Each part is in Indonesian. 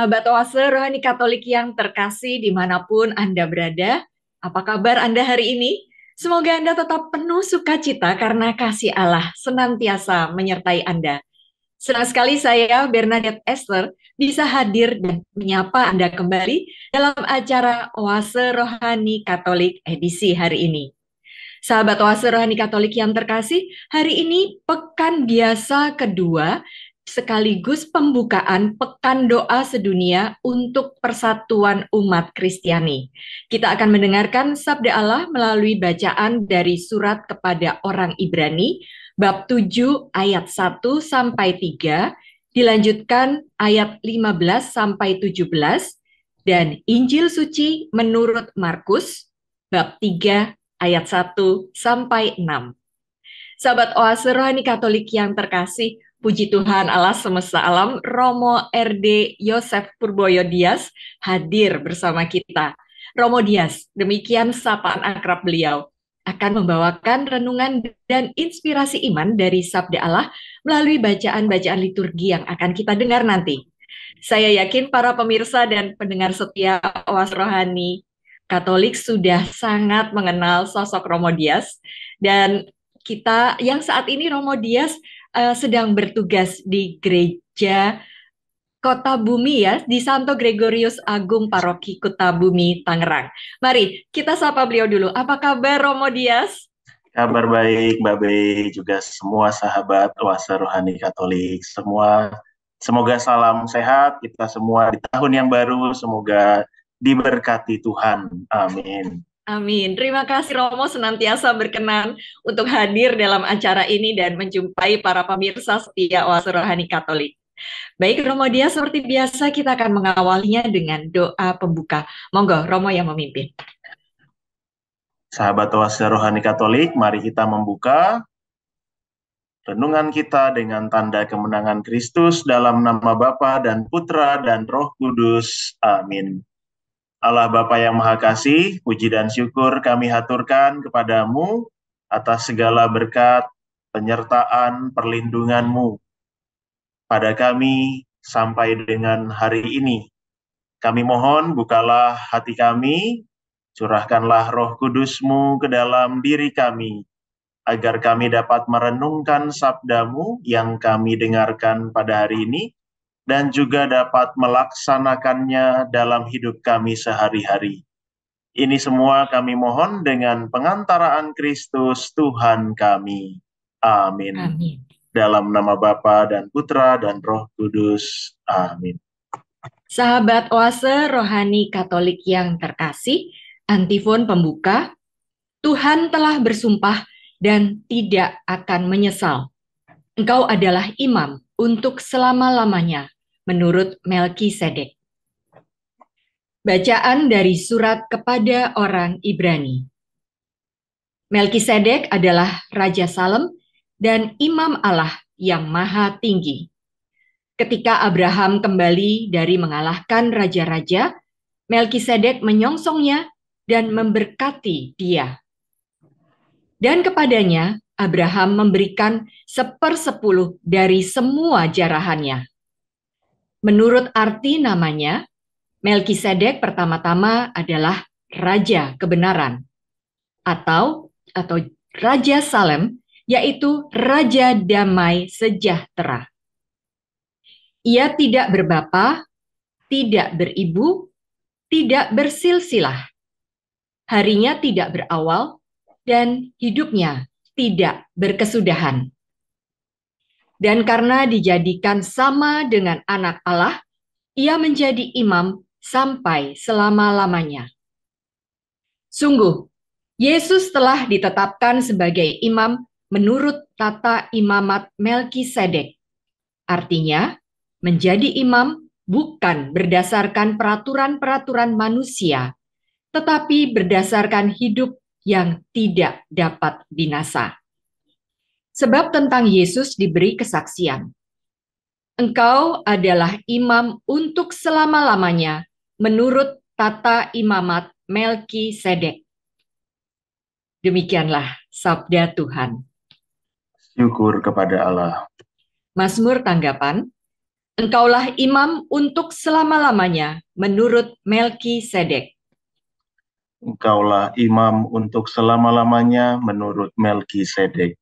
Sahabat Oase Rohani Katolik yang terkasih dimanapun Anda berada, apa kabar Anda hari ini? Semoga Anda tetap penuh sukacita karena kasih Allah senantiasa menyertai Anda. Senang sekali saya, Bernadette Esther, bisa hadir dan menyapa Anda kembali dalam acara Oase Rohani Katolik edisi hari ini. Sahabat Oase Rohani Katolik yang terkasih, hari ini pekan biasa kedua sekaligus pembukaan Pekan Doa Sedunia untuk Persatuan Umat Kristiani. Kita akan mendengarkan Sabda Allah melalui bacaan dari surat kepada orang Ibrani, bab 7 ayat 1 sampai 3, dilanjutkan ayat 15 sampai 17, dan Injil Suci menurut Markus, bab 3 ayat 1 sampai 6. Sahabat Oase Rohani Katolik yang terkasih, puji Tuhan Allah semesta alam, Romo RD Yosef Purboyo Dias hadir bersama kita. Romo Dias, demikian sapaan akrab beliau, akan membawakan renungan dan inspirasi iman dari Sabda Allah melalui bacaan-bacaan liturgi yang akan kita dengar nanti. Saya yakin para pemirsa dan pendengar setia Oase Rohani Katolik sudah sangat mengenal sosok Romo Dias, dan kita yang saat ini Romo Dias sedang bertugas di gereja Kota Bumi ya, di Santo Gregorius Agung Paroki Kota Bumi, Tangerang. Mari kita sapa beliau dulu. Apa kabar Romo Dias? Kabar baik, Mbak Bei, juga semua sahabat Oase Rohani Katolik. Semoga salam sehat kita semua di tahun yang baru, semoga diberkati Tuhan. Amin. Amin. Terima kasih Romo senantiasa berkenan untuk hadir dalam acara ini dan menjumpai para pemirsa setia Oase Rohani Katolik. Baik Romo Dia, seperti biasa kita akan mengawalinya dengan doa pembuka. Monggo Romo yang memimpin. Sahabat Oase Rohani Katolik, mari kita membuka renungan kita dengan tanda kemenangan Kristus dalam nama Bapa dan Putra dan Roh Kudus. Amin. Allah Bapa yang Maha Kasih, puji dan syukur kami haturkan kepadamu atas segala berkat, penyertaan, perlindungan-Mu pada kami sampai dengan hari ini. Kami mohon bukalah hati kami, curahkanlah Roh Kudus-Mu ke dalam diri kami, agar kami dapat merenungkan sabda-Mu yang kami dengarkan pada hari ini, dan juga dapat melaksanakannya dalam hidup kami sehari-hari. Ini semua kami mohon dengan pengantaraan Kristus Tuhan kami. Amin. Amin. Dalam nama Bapa dan Putra dan Roh Kudus. Amin. Sahabat Oase Rohani Katolik yang terkasih, antifon pembuka, Tuhan telah bersumpah dan tidak akan menyesal. Engkau adalah imam untuk selama-lamanya, menurut Melkisedek. Bacaan dari surat kepada orang Ibrani. Melkisedek adalah Raja Salem dan imam Allah yang maha tinggi. Ketika Abraham kembali dari mengalahkan raja-raja, Melkisedek menyongsongnya dan memberkati dia. Dan kepadanya Abraham memberikan 1/10 dari semua jarahannya. Menurut arti namanya, Melkisedek pertama-tama adalah Raja Kebenaran, atau Raja Salem, yaitu Raja Damai Sejahtera. Ia tidak berbapa, tidak beribu, tidak bersilsilah. Harinya tidak berawal, dan hidupnya tidak berkesudahan. Dan karena dijadikan sama dengan anak Allah, ia menjadi imam sampai selama-lamanya. Sungguh, Yesus telah ditetapkan sebagai imam menurut tata imamat Melkisedek. Artinya, menjadi imam bukan berdasarkan peraturan-peraturan manusia, tetapi berdasarkan hidup yang tidak dapat binasa. Sebab tentang Yesus diberi kesaksian. Engkau adalah imam untuk selama-lamanya menurut tata imamat Melkisedek. Demikianlah sabda Tuhan. Syukur kepada Allah. Mazmur tanggapan. Engkaulah imam untuk selama-lamanya menurut Melkisedek. Engkaulah imam untuk selama-lamanya menurut Melkisedek.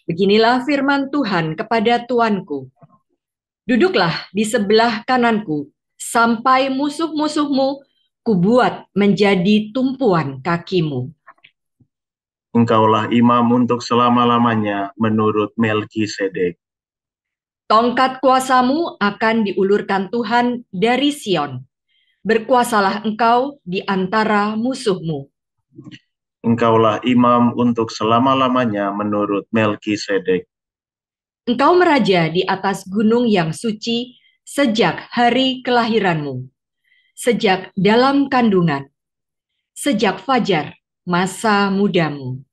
Beginilah firman Tuhan kepada Tuanku. Duduklah di sebelah kananku, sampai musuh-musuhmu kubuat menjadi tumpuan kakimu. Engkaulah imam untuk selama-lamanya menurut Melkisedek. Tongkat kuasamu akan diulurkan Tuhan dari Sion. Berkuasalah engkau di antara musuhmu. Engkaulah imam untuk selama-lamanya menurut Melkisedek. Engkau meraja di atas gunung yang suci sejak hari kelahiranmu, sejak dalam kandungan, sejak fajar masa mudamu.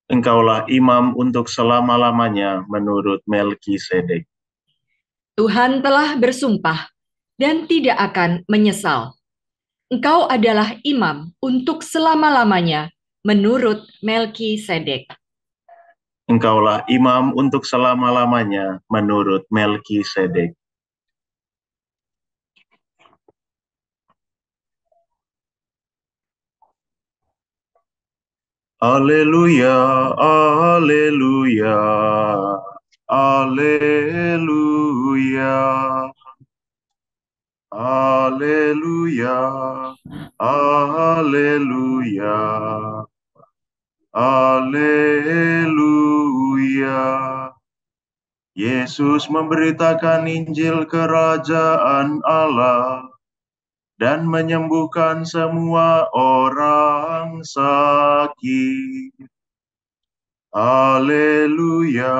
Engkaulah imam untuk selama-lamanya menurut Melkisedek. Tuhan telah bersumpah dan tidak akan menyesal. Engkau adalah imam untuk selama-lamanya menurut Melkisedek. Engkaulah imam untuk selama-lamanya menurut Melkisedek. Haleluya, haleluya, haleluya, haleluya, haleluya, haleluya. Yesus memberitakan Injil Kerajaan Allah dan menyembuhkan semua orang sakit. Haleluya,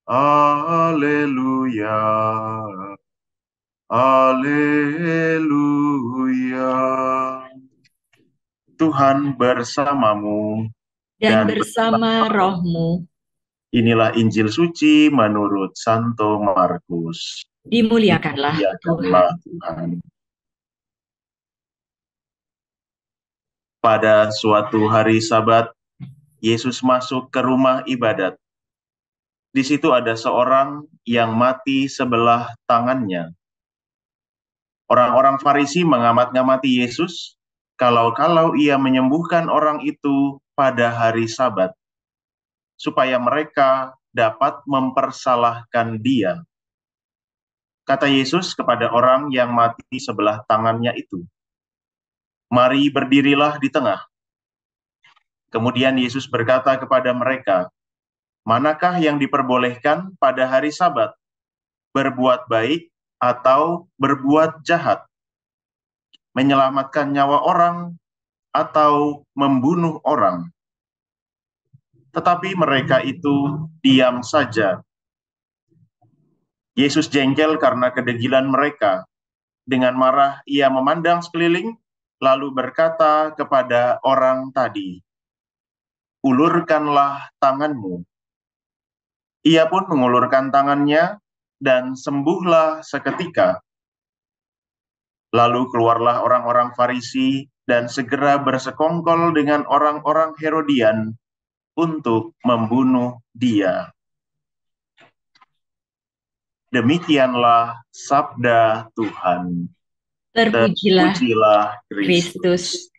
haleluya, haleluya. Tuhan bersamamu Dan bersama rohmu. Inilah Injil suci menurut Santo Markus. Dimuliakanlah Tuhan. Tuhan. Pada suatu hari Sabat, Yesus masuk ke rumah ibadat. Di situ ada seorang yang mati sebelah tangannya. Orang-orang Farisi mengamat-ngamati Yesus, kalau-kalau ia menyembuhkan orang itu pada hari Sabat, supaya mereka dapat mempersalahkan dia. Kata Yesus kepada orang yang mati sebelah tangannya itu, "Mari berdirilah di tengah." Kemudian Yesus berkata kepada mereka, "Manakah yang diperbolehkan pada hari Sabat? Berbuat baik atau berbuat jahat? Menyelamatkan nyawa orang atau membunuh orang?" Tetapi mereka itu diam saja. Yesus jengkel karena kedegilan mereka. Dengan marah ia memandang sekeliling, lalu berkata kepada orang tadi, "Ulurkanlah tanganmu." Ia pun mengulurkan tangannya dan sembuhlah seketika. Lalu keluarlah orang-orang Farisi dan segera bersekongkol dengan orang-orang Herodian untuk membunuh dia. Demikianlah sabda Tuhan. Terpujilah Kristus.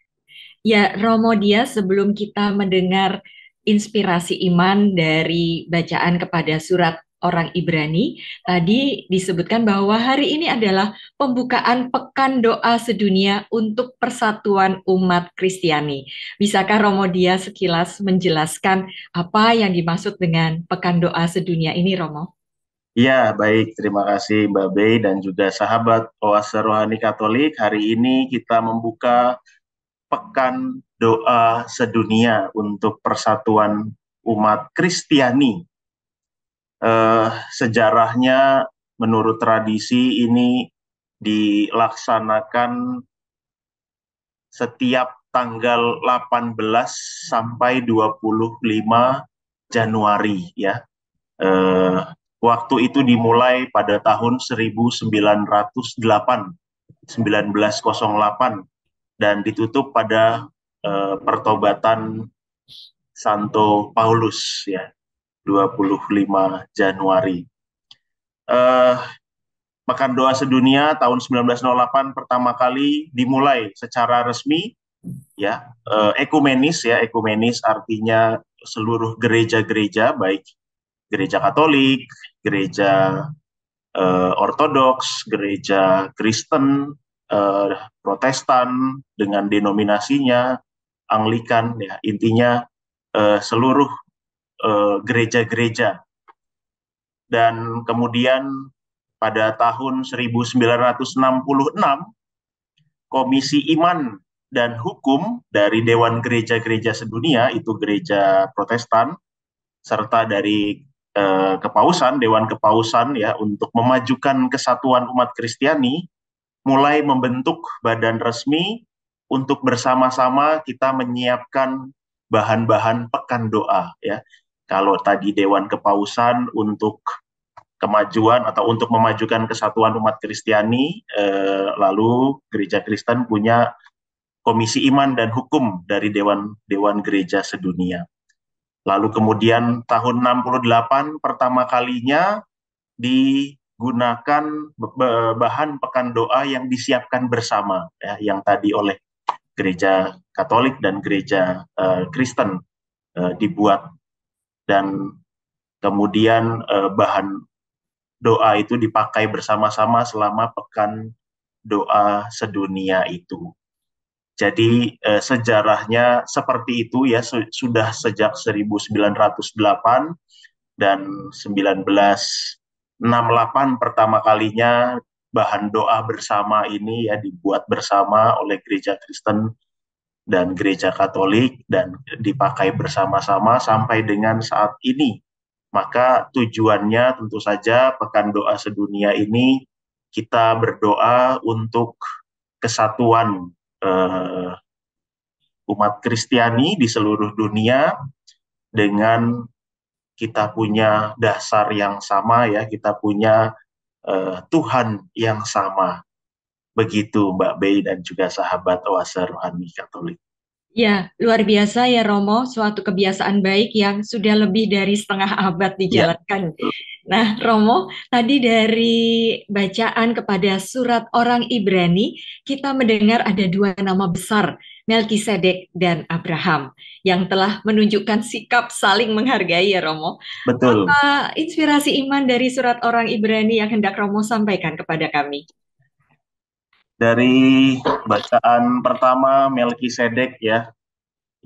Ya, Romo Dia, sebelum kita mendengar inspirasi iman dari bacaan kepada surat orang Ibrani, tadi disebutkan bahwa hari ini adalah pembukaan Pekan Doa Sedunia untuk Persatuan Umat Kristiani. Bisakah Romo Dia sekilas menjelaskan apa yang dimaksud dengan Pekan Doa Sedunia ini, Romo? Ya, baik. Terima kasih Mbak Bey dan juga sahabat Oase Rohani Katolik. Hari ini kita membuka Pekan Doa Sedunia untuk Persatuan Umat Kristiani. Sejarahnya menurut tradisi ini dilaksanakan setiap tanggal 18 sampai 25 Januari ya. Waktu itu dimulai pada tahun 1908 dan ditutup pada pertobatan Santo Paulus ya 25 Januari. eh, Pekan Doa Sedunia tahun 1908 pertama kali dimulai secara resmi, ya, ekumenis, ya, ekumenis artinya seluruh gereja-gereja, baik gereja Katolik, gereja Ortodoks, gereja Kristen, Protestan dengan denominasinya, Anglikan, ya, intinya seluruh gereja-gereja. Dan kemudian pada tahun 1966, Komisi Iman dan Hukum dari Dewan Gereja-Gereja Sedunia, itu gereja Protestan, serta dari Kepausan, Dewan Kepausan, ya, untuk memajukan kesatuan umat Kristiani, mulai membentuk badan resmi untuk bersama-sama kita menyiapkan bahan-bahan pekan doa, ya. Kalau tadi Dewan Kepausan untuk kemajuan atau untuk memajukan kesatuan umat Kristiani, lalu Gereja Kristen punya Komisi Iman dan Hukum dari Dewan Gereja Sedunia. Lalu kemudian tahun 68 pertama kalinya digunakan bahan pekan doa yang disiapkan bersama, ya, yang tadi oleh Gereja Katolik dan Gereja Kristen dibuat, dan kemudian bahan doa itu dipakai bersama-sama selama pekan doa sedunia itu. Jadi sejarahnya seperti itu, ya, sudah sejak 1908 dan 1968 pertama kalinya bahan doa bersama ini, ya, dibuat bersama oleh gereja Kristen dan gereja Katolik dan dipakai bersama-sama sampai dengan saat ini. Maka tujuannya tentu saja pekan doa sedunia ini kita berdoa untuk kesatuan umat Kristiani di seluruh dunia dengan kita punya dasar yang sama, ya, kita punya Tuhan yang sama. Begitu Mbak Bey dan juga sahabat Oase Rohani Katolik. Ya, luar biasa ya Romo, suatu kebiasaan baik yang sudah lebih dari setengah abad Ya, dijalankan. Nah, Romo, tadi dari bacaan kepada surat orang Ibrani, kita mendengar ada dua nama besar, Melkisedek dan Abraham, yang telah menunjukkan sikap saling menghargai ya Romo. betul. Apa inspirasi iman dari surat orang Ibrani yang hendak Romo sampaikan kepada kami? Dari bacaan pertama Melkisedek, ya,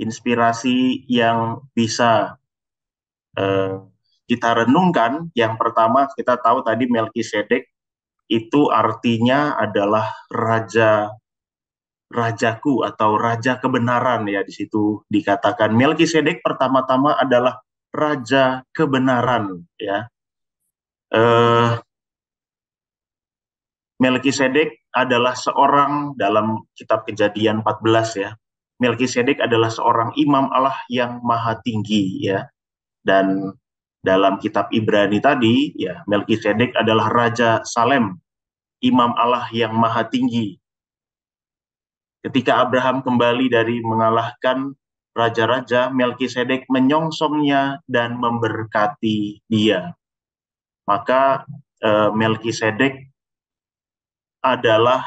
inspirasi yang bisa eh, kita renungkan. Yang pertama, kita tahu tadi Melkisedek itu artinya adalah rajaku atau raja kebenaran, ya. Di situ dikatakan Melkisedek pertama-tama adalah raja kebenaran, ya. Eh, Melkisedek adalah seorang, dalam kitab Kejadian 14, ya. Melkisedek adalah seorang imam Allah yang maha tinggi, ya. Dan dalam kitab Ibrani tadi, ya, Melkisedek adalah Raja Salem, imam Allah yang maha tinggi. Ketika Abraham kembali dari mengalahkan raja-raja, Melkisedek menyongsongnya dan memberkati dia. Maka Melkisedek adalah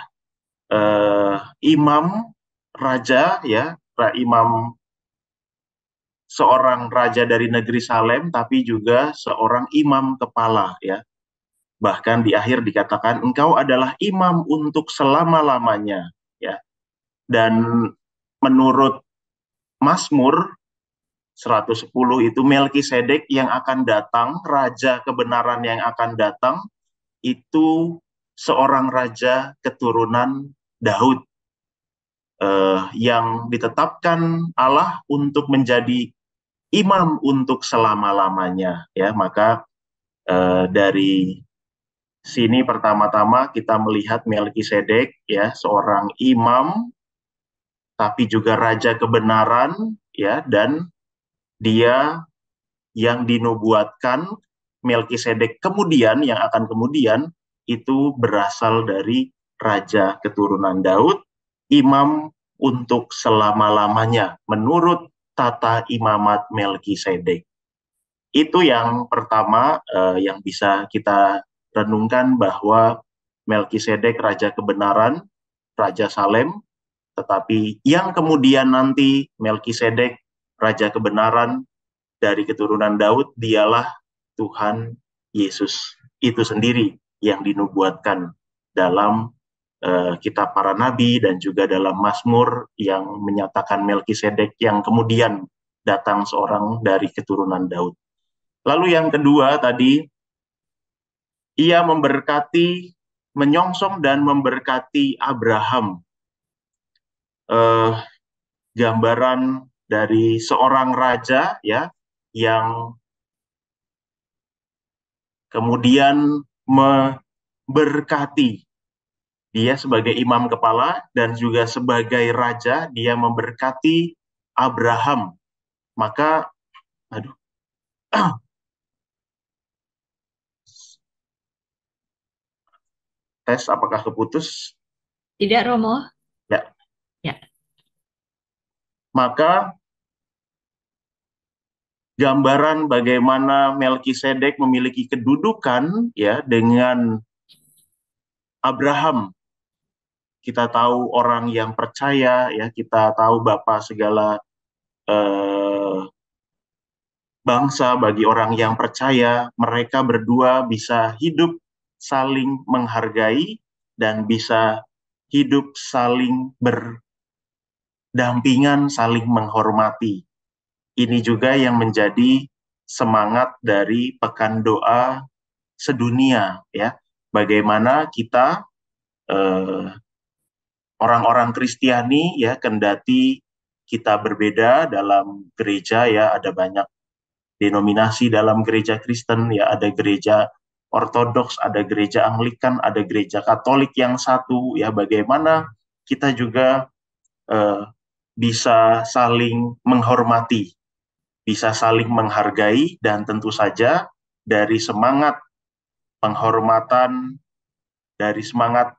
imam raja, ya, imam, seorang raja dari negeri Salem, tapi juga seorang imam kepala, ya. Bahkan di akhir dikatakan engkau adalah imam untuk selama-lamanya, ya. Dan menurut Mazmur 110 itu Melkisedek yang akan datang, raja kebenaran yang akan datang, itu seorang raja keturunan Daud, yang ditetapkan Allah untuk menjadi imam untuk selama-lamanya, ya. Maka dari sini pertama-tama kita melihat Melkisedek, ya, seorang imam tapi juga raja kebenaran, ya, dan dia yang dinubuatkan Melkisedek kemudian, yang akan kemudian itu berasal dari raja keturunan Daud, imam untuk selama-lamanya menurut tata imamat Melkisedek. Itu yang pertama yang bisa kita renungkan bahwa Melkisedek raja kebenaran, raja Salem, tetapi yang kemudian nanti Melkisedek raja kebenaran dari keturunan Daud, dialah Tuhan Yesus itu sendiri yang dinubuatkan dalam kitab para nabi dan juga dalam Mazmur yang menyatakan Melkisedek yang kemudian datang seorang dari keturunan Daud. Lalu yang kedua tadi, ia memberkati, menyongsong dan memberkati Abraham. Gambaran dari seorang raja ya yang kemudian memberkati. Dia sebagai imam kepala dan juga sebagai raja, dia memberkati Abraham. Maka, tes apakah keputus? Tidak, Romo. Ya. Ya. Maka gambaran bagaimana Melkisedek memiliki kedudukan ya dengan Abraham. Kita tahu orang yang percaya, ya kita tahu Bapa segala bangsa bagi orang yang percaya. Mereka berdua bisa hidup saling menghargai dan bisa hidup saling berdampingan, saling menghormati. Ini juga yang menjadi semangat dari Pekan Doa Sedunia, ya. Bagaimana kita orang-orang Kristiani ya, kendati kita berbeda dalam gereja ya, ada banyak denominasi dalam gereja Kristen ya, ada gereja Ortodoks, ada gereja Anglikan, ada gereja Katolik yang satu ya, bagaimana kita juga bisa saling menghormati, bisa saling menghargai, dan tentu saja dari semangat penghormatan, dari semangat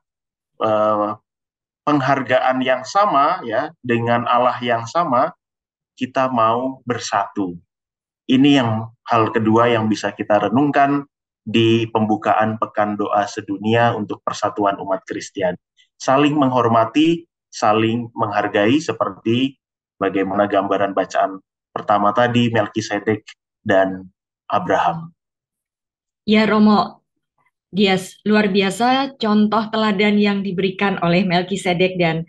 penghargaan yang sama ya dengan Allah yang sama, kita mau bersatu. Ini yang hal kedua yang bisa kita renungkan di pembukaan Pekan Doa Sedunia untuk persatuan umat Kristiani. Saling menghormati, saling menghargai seperti bagaimana gambaran bacaan pertama tadi, Melkisedek dan Abraham. Ya, Romo, luar biasa contoh teladan yang diberikan oleh Melkisedek dan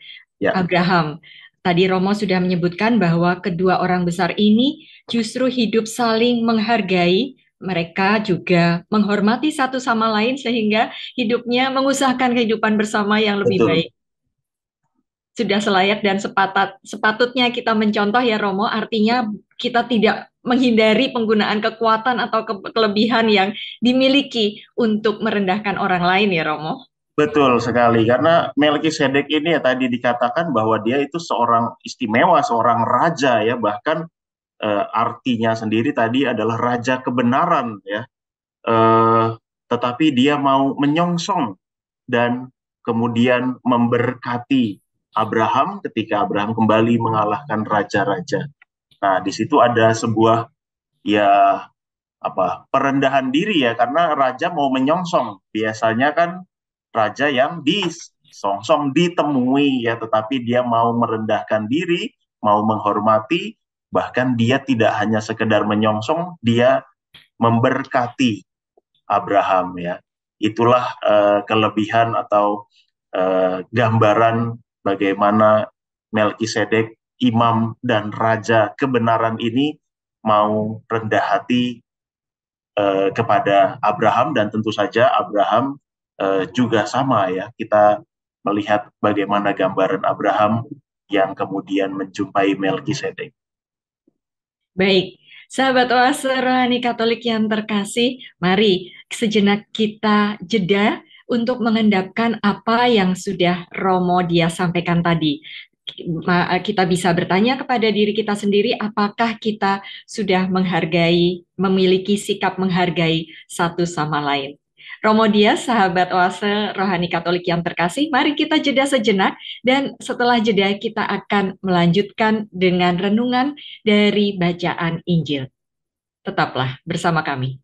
Abraham. Tadi Romo sudah menyebutkan bahwa kedua orang besar ini justru hidup saling menghargai. Mereka juga menghormati satu sama lain sehingga hidupnya mengusahakan kehidupan bersama yang lebih baik. Sudah selayak dan sepatutnya kita mencontoh ya Romo, artinya kita tidak menghindari penggunaan kekuatan atau kelebihan yang dimiliki untuk merendahkan orang lain ya Romo. Betul sekali, karena Melkisedek ini ya tadi dikatakan bahwa dia itu seorang istimewa, seorang raja ya, bahkan artinya sendiri tadi adalah raja kebenaran ya, tetapi dia mau menyongsong dan kemudian memberkati Abraham ketika Abraham kembali mengalahkan raja-raja. Nah, di situ ada sebuah ya perendahan diri ya, karena raja mau menyongsong. Biasanya kan raja yang disongsong, ditemui ya, tetapi dia mau merendahkan diri, mau menghormati, bahkan dia tidak hanya sekedar menyongsong, dia memberkati Abraham ya. Itulah kelebihan atau gambaran bagaimana Melkisedek, imam dan raja kebenaran ini mau rendah hati kepada Abraham, dan tentu saja Abraham juga sama ya. Kita melihat bagaimana gambaran Abraham yang kemudian menjumpai Melkisedek. Baik, sahabat Oase Rohani Katolik yang terkasih, mari sejenak kita jeda untuk mengendapkan apa yang sudah Romo dia sampaikan tadi. Kita bisa bertanya kepada diri kita sendiri, apakah kita sudah menghargai, memiliki sikap menghargai satu sama lain. Romo Dias, sahabat Oase Rohani Katolik yang terkasih, mari kita jeda sejenak dan setelah jeda kita akan melanjutkan dengan renungan dari bacaan Injil. Tetaplah bersama kami.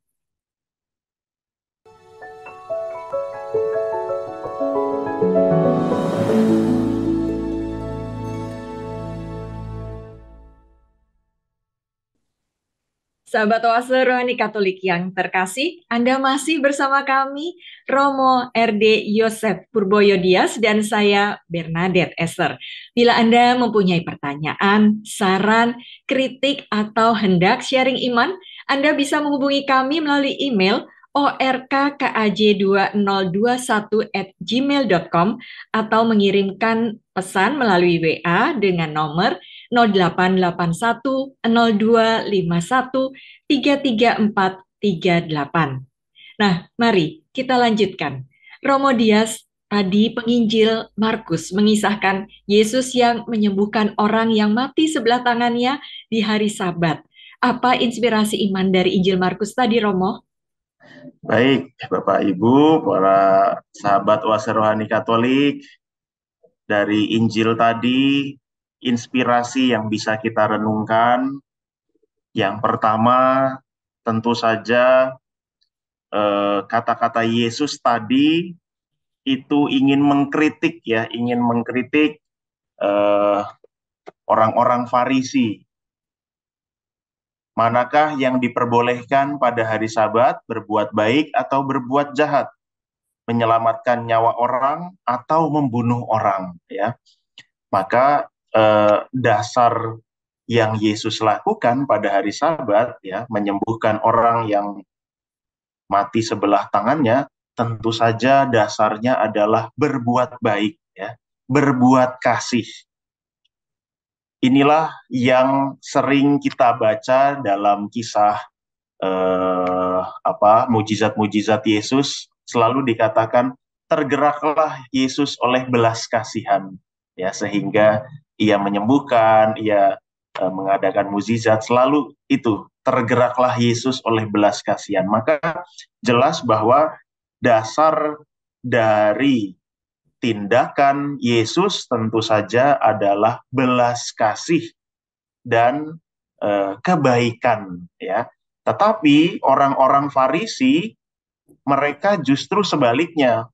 Sahabat Oase Rohani Katolik yang terkasih, Anda masih bersama kami, Romo RD Yosef Purboyo Dias dan saya Bernadette Esser. Bila Anda mempunyai pertanyaan, saran, kritik, atau hendak sharing iman, Anda bisa menghubungi kami melalui email orkkaj2021@gmail.com atau mengirimkan pesan melalui WA dengan nomor 0881 0251 33438. Nah, mari kita lanjutkan. Romo Dias, tadi penginjil Markus mengisahkan Yesus yang menyembuhkan orang yang mati sebelah tangannya di hari Sabat. Apa inspirasi iman dari Injil Markus tadi, Romo? Baik, Bapak Ibu, para sahabat Oase Rohani Katolik, dari Injil tadi, inspirasi yang bisa kita renungkan, yang pertama tentu saja kata-kata Yesus tadi itu ingin mengkritik ya, ingin mengkritik orang-orang Farisi. Manakah yang diperbolehkan pada hari Sabat, berbuat baik atau berbuat jahat, menyelamatkan nyawa orang atau membunuh orang, ya. Maka dasar yang Yesus lakukan pada hari Sabat, ya, menyembuhkan orang yang mati sebelah tangannya, tentu saja dasarnya adalah berbuat baik, ya, berbuat kasih. Inilah yang sering kita baca dalam kisah mujizat-mujizat Yesus, selalu dikatakan tergeraklah Yesus oleh belas kasihan, ya, sehingga ia menyembuhkan, ia mengadakan mujizat, selalu itu tergeraklah Yesus oleh belas kasihan. Maka jelas bahwa dasar dari tindakan Yesus tentu saja adalah belas kasih dan kebaikan, ya. Tetapi orang-orang Farisi, mereka justru sebaliknya.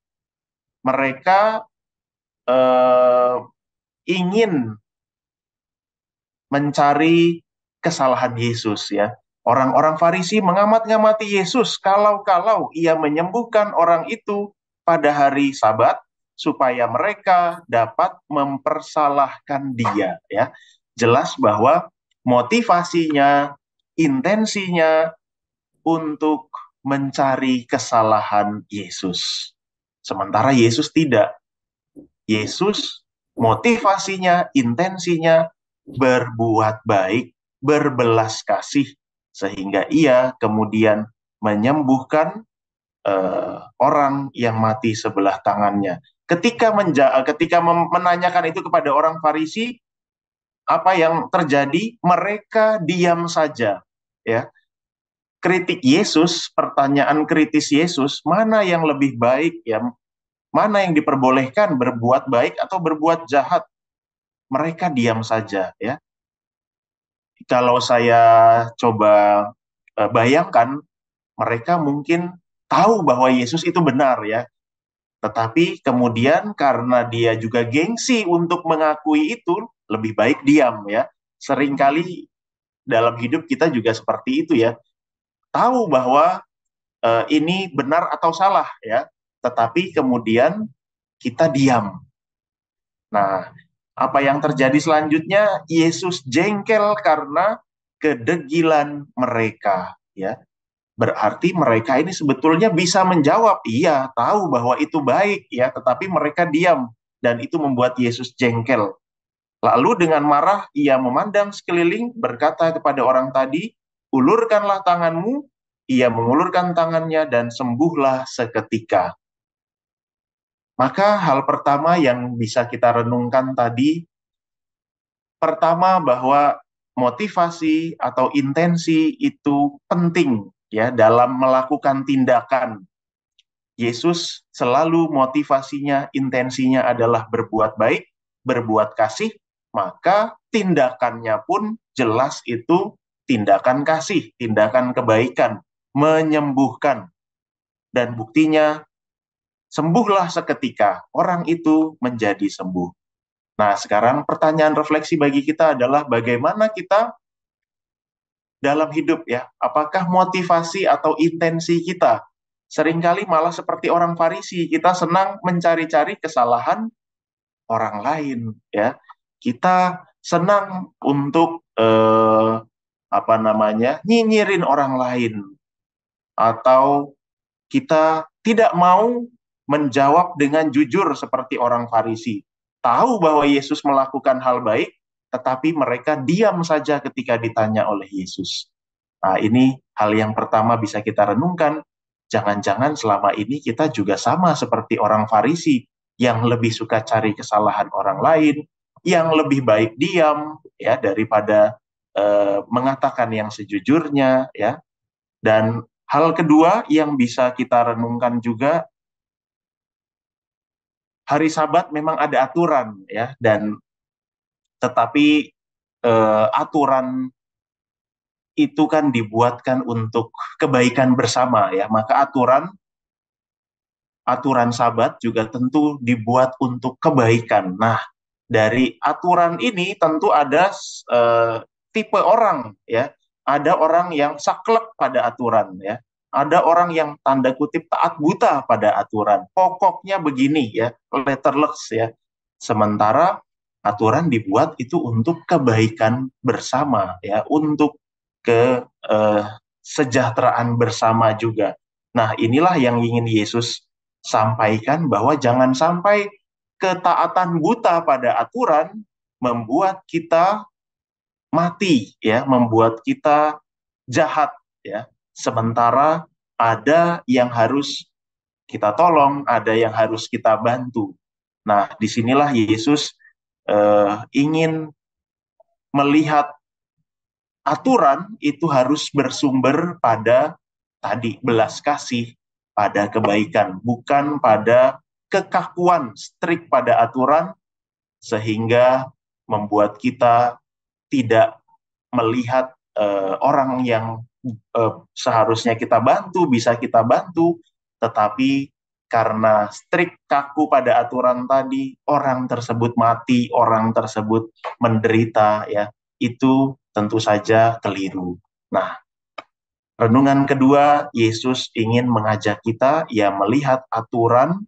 Mereka ingin mencari kesalahan Yesus, ya. Orang-orang Farisi mengamat-ngamati Yesus kalau-kalau ia menyembuhkan orang itu pada hari Sabat, supaya mereka dapat mempersalahkan dia, ya. Jelas bahwa motivasinya, intensinya untuk mencari kesalahan Yesus. Sementara Yesus tidak. Yesus motivasinya, intensinya berbuat baik, berbelas kasih, sehingga ia kemudian menyembuhkan orang yang mati sebelah tangannya. Ketika menanyakan itu kepada orang Farisi, apa yang terjadi? Mereka diam saja, ya. Kritik Yesus, pertanyaan kritis Yesus, mana yang lebih baik, ya? Mana yang diperbolehkan, berbuat baik atau berbuat jahat? Mereka diam saja, ya. Kalau saya coba bayangkan, mereka mungkin tahu bahwa Yesus itu benar, ya. Tetapi kemudian karena dia juga gengsi untuk mengakui itu, lebih baik diam, ya. Seringkali dalam hidup kita juga seperti itu, ya. Tahu bahwa ini benar atau salah, ya. Tetapi kemudian kita diam. Nah, apa yang terjadi selanjutnya? Yesus jengkel karena kedegilan mereka, ya. Berarti mereka ini sebetulnya bisa menjawab, iya, tahu bahwa itu baik, ya, tetapi mereka diam, dan itu membuat Yesus jengkel. Lalu dengan marah, ia memandang sekeliling, berkata kepada orang tadi, ulurkanlah tanganmu. Ia mengulurkan tangannya dan sembuhlah seketika. Maka hal pertama yang bisa kita renungkan tadi, pertama bahwa motivasi atau intensi itu penting, ya, dalam melakukan tindakan. Yesus selalu motivasinya, intensinya adalah berbuat baik, berbuat kasih, maka tindakannya pun jelas itu tindakan kasih, tindakan kebaikan, menyembuhkan. Dan buktinya, sembuhlah seketika, orang itu menjadi sembuh. Nah, sekarang pertanyaan refleksi bagi kita adalah bagaimana kita dalam hidup ya? Apakah motivasi atau intensi kita seringkali malah seperti orang Farisi, kita senang mencari-cari kesalahan orang lain ya. Kita senang untuk apa namanya? Nyinyirin orang lain, atau kita tidak mau menjawab dengan jujur seperti orang Farisi. Tahu bahwa Yesus melakukan hal baik, tetapi mereka diam saja ketika ditanya oleh Yesus. Nah, ini hal yang pertama bisa kita renungkan. Jangan-jangan selama ini kita juga sama seperti orang Farisi yang lebih suka cari kesalahan orang lain, yang lebih baik diam ya daripada mengatakan yang sejujurnya ya. Dan hal kedua yang bisa kita renungkan juga, hari Sabat memang ada aturan ya, dan tetapi aturan itu kan dibuatkan untuk kebaikan bersama ya, maka aturan Sabat juga tentu dibuat untuk kebaikan. Nah, dari aturan ini tentu ada tipe orang ya. Ada orang yang saklek pada aturan ya. Ada orang yang tanda kutip taat buta pada aturan. Pokoknya begini ya, letterless ya. Sementara aturan dibuat itu untuk kebaikan bersama ya, untuk kesejahteraan bersama juga. Nah, inilah yang ingin Yesus sampaikan, bahwa jangan sampai ketaatan buta pada aturan membuat kita mati ya, membuat kita jahat ya. Sementara ada yang harus kita tolong, ada yang harus kita bantu. Nah, disinilah Yesus ingin melihat aturan itu harus bersumber pada tadi belas kasih, pada kebaikan, bukan pada kekakuan, strict pada aturan, sehingga membuat kita tidak melihat orang yang seharusnya kita bantu, bisa kita bantu, tetapi karena strict kaku pada aturan tadi, orang tersebut mati, orang tersebut menderita, ya itu tentu saja keliru. Nah, renungan kedua, Yesus ingin mengajak kita ya melihat aturan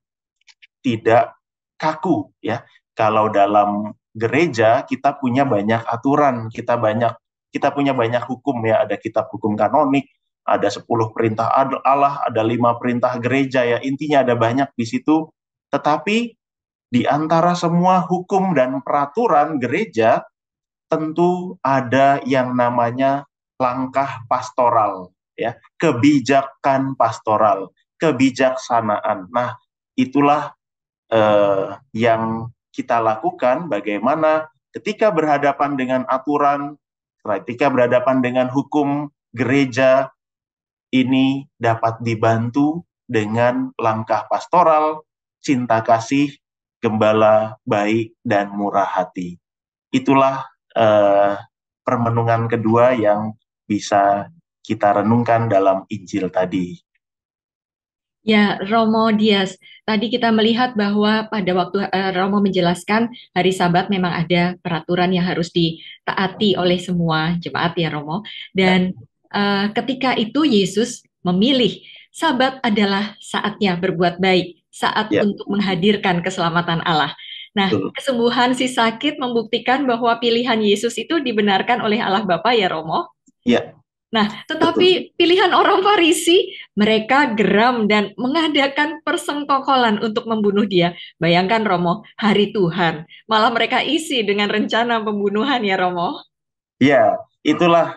tidak kaku ya. Kalau dalam gereja kita punya banyak aturan, kita punya banyak hukum ya, ada kitab hukum kanonik, ada 10 perintah Allah, ada 5 perintah gereja ya. Intinya ada banyak di situ. Tetapi di antara semua hukum dan peraturan gereja tentu ada yang namanya langkah pastoral ya, kebijakan pastoral, kebijaksanaan. Nah, itulah yang kita lakukan, bagaimana ketika berhadapan dengan aturan, ketika berhadapan dengan hukum gereja, ini dapat dibantu dengan langkah pastoral, cinta kasih, gembala baik, dan murah hati. Itulah permenungan kedua yang bisa kita renungkan dalam Injil tadi. Ya, Romo Dias, tadi kita melihat bahwa pada waktu Romo menjelaskan hari Sabat memang ada peraturan yang harus ditaati oleh semua jemaat ya Romo. Dan ketika itu Yesus memilih Sabat adalah saatnya berbuat baik, saat Ya, untuk menghadirkan keselamatan Allah. Nah, betul. kesembuhan si sakit membuktikan bahwa pilihan Yesus itu dibenarkan oleh Allah Bapa ya Romo. Ya, Nah, betul. tetapi pilihan orang Farisi, mereka geram dan mengadakan persengkokolan untuk membunuh dia. Bayangkan Romo, hari Tuhan, malah mereka isi dengan rencana pembunuhan ya Romo. Ya, itulah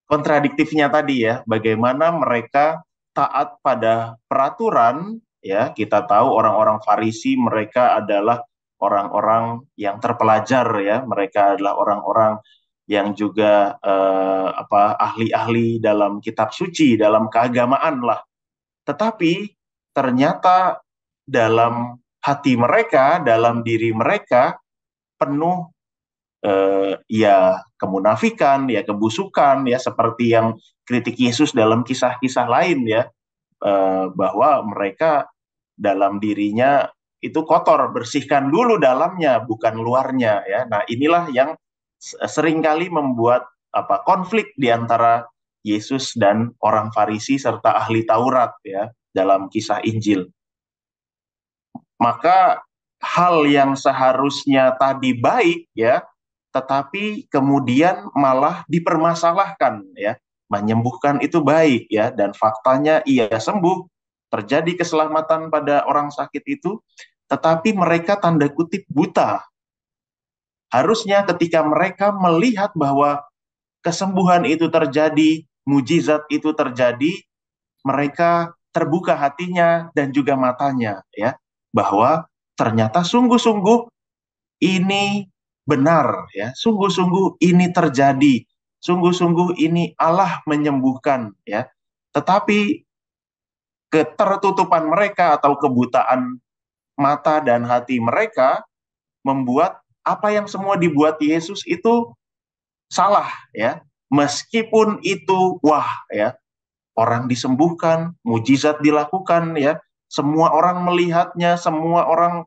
kontradiktifnya tadi ya, bagaimana mereka taat pada peraturan ya. Kita tahu orang-orang Farisi mereka adalah orang-orang yang terpelajar ya, mereka adalah orang-orang yang juga ahli-ahli dalam kitab suci, dalam keagamaan lah. Tetapi ternyata dalam hati mereka, dalam diri mereka penuh ya kemunafikan, ya kebusukan, ya seperti yang kritik Yesus dalam kisah-kisah lain ya, bahwa mereka dalam dirinya itu kotor, bersihkan dulu dalamnya, bukan luarnya ya. Nah, inilah yang seringkali membuat konflik di antara Yesus dan orang Farisi serta ahli Taurat ya dalam kisah Injil. Maka hal yang seharusnya tadi baik ya, tetapi kemudian malah dipermasalahkan ya. Menyembuhkan itu baik ya, dan faktanya ia sembuh, terjadi keselamatan pada orang sakit itu, tetapi mereka tanda kutip buta. Harusnya ketika mereka melihat bahwa kesembuhan itu terjadi, mujizat itu terjadi, mereka terbuka hatinya dan juga matanya ya, bahwa ternyata sungguh-sungguh ini benar ya, sungguh-sungguh ini terjadi, sungguh-sungguh ini Allah menyembuhkan ya. Tetapi ketertutupan mereka atau kebutaan mata dan hati mereka membuat apa yang semua dibuat Yesus itu salah ya. Meskipun itu wah ya, orang disembuhkan, mujizat dilakukan ya, semua orang melihatnya, semua orang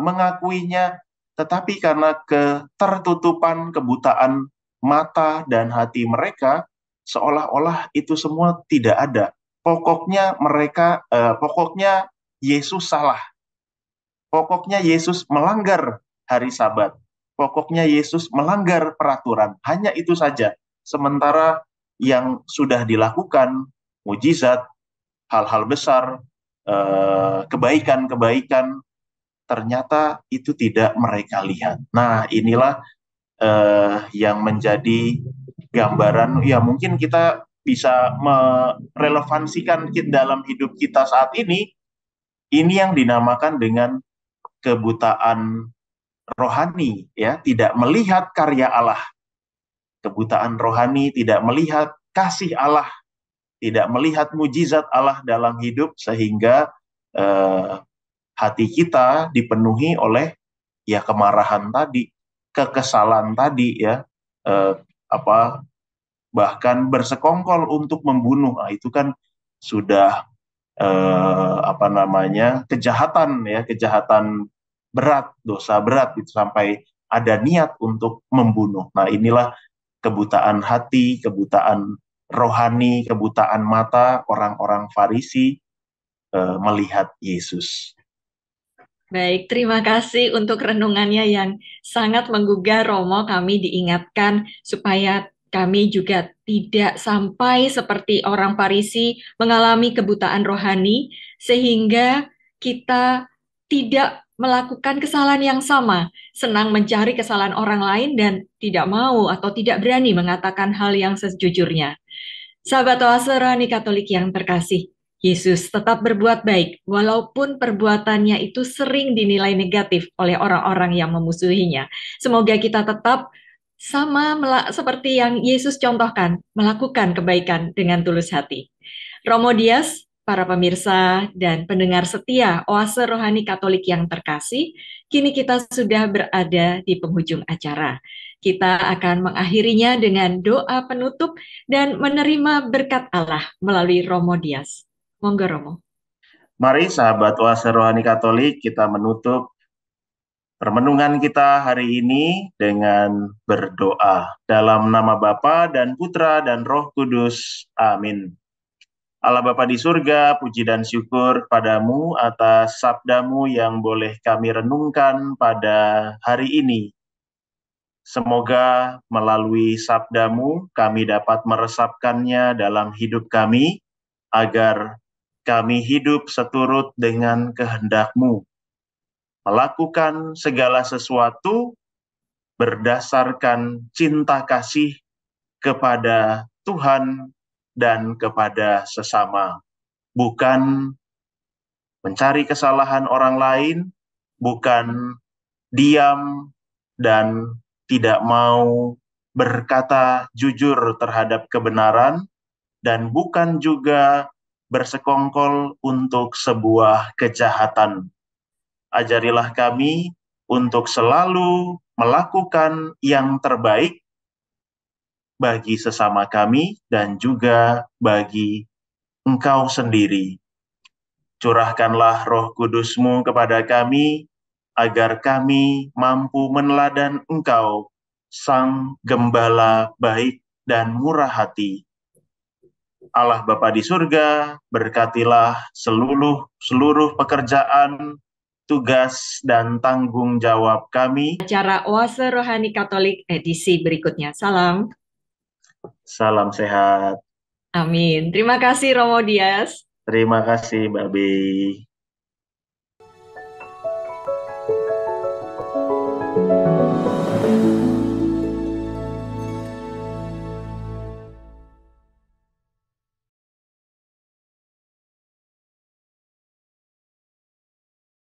mengakuinya, tetapi karena ketertutupan, kebutaan mata dan hati mereka, seolah-olah itu semua tidak ada. Pokoknya Yesus salah. Pokoknya Yesus melanggar hari Sabat. Pokoknya Yesus melanggar peraturan. Hanya itu saja. Sementara yang sudah dilakukan, mujizat, hal-hal besar, kebaikan-kebaikan, ternyata itu tidak mereka lihat. Nah, inilah yang menjadi gambaran, ya mungkin kita bisa merelevansikan dalam hidup kita saat ini yang dinamakan dengan kebutaan rohani, ya, tidak melihat karya Allah. Kebutaan rohani, tidak melihat kasih Allah, tidak melihat mujizat Allah dalam hidup, sehingga hati kita dipenuhi oleh ya kemarahan tadi, kekesalan tadi ya, bahkan bersekongkol untuk membunuh. Nah, itu kan sudah kejahatan ya, kejahatan berat, dosa berat itu, sampai ada niat untuk membunuh. Nah, inilah kebutaan hati, kebutaan rohani, kebutaan mata orang-orang Farisi melihat Yesus. Baik, terima kasih untuk renungannya yang sangat menggugah. Romo, kami diingatkan supaya kami juga tidak sampai seperti orang Farisi mengalami kebutaan rohani, sehingga kita tidak melakukan kesalahan yang sama, senang mencari kesalahan orang lain dan tidak mau atau tidak berani mengatakan hal yang sejujurnya. Sahabat Oase Rohani Katolik yang terkasih, Yesus tetap berbuat baik, walaupun perbuatannya itu sering dinilai negatif oleh orang-orang yang memusuhinya. Semoga kita tetap sama seperti yang Yesus contohkan, melakukan kebaikan dengan tulus hati. Romo Dias, para pemirsa dan pendengar setia Oase Rohani Katolik yang terkasih, kini kita sudah berada di penghujung acara. Kita akan mengakhirinya dengan doa penutup dan menerima berkat Allah melalui Romo Dias. Monggo Romo. Mari sahabat Oase Rohani Katolik, kita menutup permenungan kita hari ini dengan berdoa. Dalam nama Bapa dan Putra dan Roh Kudus. Amin. Allah Bapa di surga, puji dan syukur padamu atas sabdamu yang boleh kami renungkan pada hari ini. Semoga melalui sabdamu kami dapat meresapkannya dalam hidup kami, agar kami hidup seturut dengan kehendak-Mu, melakukan segala sesuatu berdasarkan cinta kasih kepada Tuhan dan kepada sesama, bukan mencari kesalahan orang lain, bukan diam dan tidak mau berkata jujur terhadap kebenaran, dan bukan juga bersekongkol untuk sebuah kejahatan. Ajarilah kami untuk selalu melakukan yang terbaik bagi sesama kami dan juga bagi Engkau sendiri. Curahkanlah Roh Kudus-Mu kepada kami, agar kami mampu meneladan Engkau Sang Gembala baik dan murah hati. Allah Bapa di surga, berkatilah seluruh pekerjaan, tugas, dan tanggung jawab kami. Acara Oase Rohani Katolik edisi berikutnya. Salam. Salam sehat. Amin. Terima kasih Romo Dias. Terima kasih Mbak Bey.